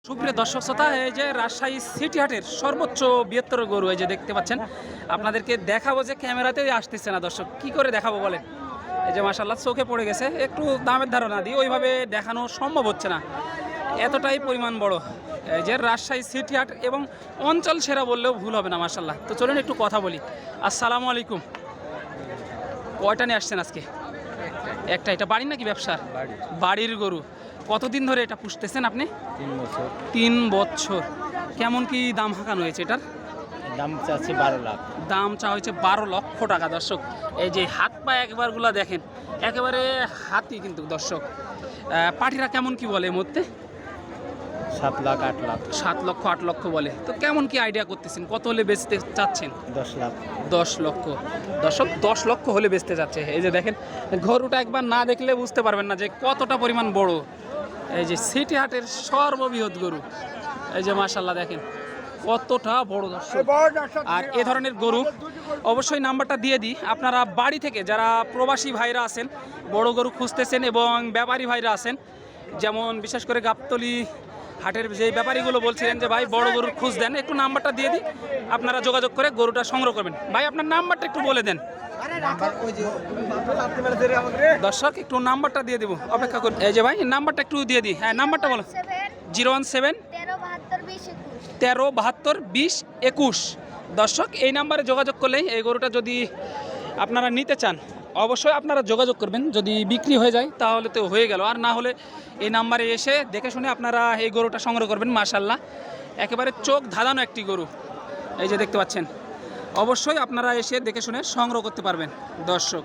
সুপ্রিয় দর্শক শ্রোতা, এই যে রাজশাহী সিটি হাটের সর্বোচ্চ বৃহত্তর গরু এই যে দেখতে পাচ্ছেন, আপনাদেরকে দেখাবো যে ক্যামেরাতেই আসতেছে না। দর্শক কি করে দেখাবো বলেন? এই যে মাশাআল্লাহ চোখে পড়ে গেছে, একটু দামের ধারণা দিই, ওইভাবে দেখানো সম্ভব হচ্ছে না, এতটাই পরিমাণ বড় এই যে রাজশাহী সিটি হাট, এবং অঞ্চল সেরা বললেও ভুল হবে না। মাশাআল্লাহ, তো চলুন একটু কথা বলি। আসসালামু আলাইকুম। কয়টা নিয়ে আসছেন আজকে? একটা। এটা বাড়ির নাকি ব্যবসার? বাড়ির গরু। কতদিন ধরে এটা পুষতেছেন আপনি? 3 বছর। 3 বছর। কেমন কি দাম হাঁকানো হয়েছে এটার? দাম চাচ্ছি 12 লাখ। দাম চা হয়েছে 12 লক্ষ টাকা। দর্শক এই যে হাত পা একবারগুলো দেখেন, একেবারে হাতি কিন্তু। দর্শক পাটিরা কেমন কি বলে? এর মধ্যে 7 লাখ 8 লাখ। 7 লক্ষ 8 লক্ষ বলে। তো কেমন কি আইডিয়া করতেছেন, কত হলে বেচতে চাচ্ছেন? 10 লাখ। 10 লক্ষ। দর্শক 10 লক্ষ হলে বেচতে যাচ্ছে। এই যে দেখেন, গরুটা একবার না দেখলে বুঝতে পারবেন না যে কতটা পরিমাণ বড়। এই যে সিটি হাটের সর্ববৃহৎ গরু, এই যে মাশাআল্লাহ দেখেন কতটা বড়। দর্শক আর এ ধরনের গরু অবশ্যই নাম্বারটা দিয়ে দিই, আপনারা বাড়ি থেকে যারা প্রবাসী ভাইরা আছেন, বড় গরু খুঁজতেছেন, এবং ব্যাপারী ভাইরা আছেন, যেমন বিশেষ করে গাবতলী হাটের যে ব্যাপারীগুলো বলছিলেন যে ভাই বড় গরুর খোঁজ দেন, একটু নাম্বারটা দিয়ে দিই, আপনারা যোগাযোগ করে গরুটা সংগ্রহ করবেন। ভাই আপনার নাম্বারটা একটু বলে দেন। দর্শক একটু নাম্বারটা দিয়ে দিব, অপেক্ষা করি। এই যে ভাই নাম্বারটা একটু দিয়ে দিই। হ্যাঁ, নাম্বারটা বলো। 017 13 72 20 21। দর্শক এই নাম্বারে যোগাযোগ করলেই এই গরুটা যদি আপনারা নিতে চান, অবশ্যই আপনারা যোগাযোগ করবেন। যদি বিক্রি হয়ে যায় তাহলে তো হয়ে গেল, আর না হলে এই নাম্বারে এসে দেখে শুনে আপনারা এই গরুটা সংগ্রহ করবেন। মাশাআল্লাহ একেবারে চোখ ধাঁধানো একটি গরু, এই যে দেখতে পাচ্ছেন। অবশ্যই আপনারা এসে দেখে শুনে সংগ্রহ করতে পারবেন। দর্শক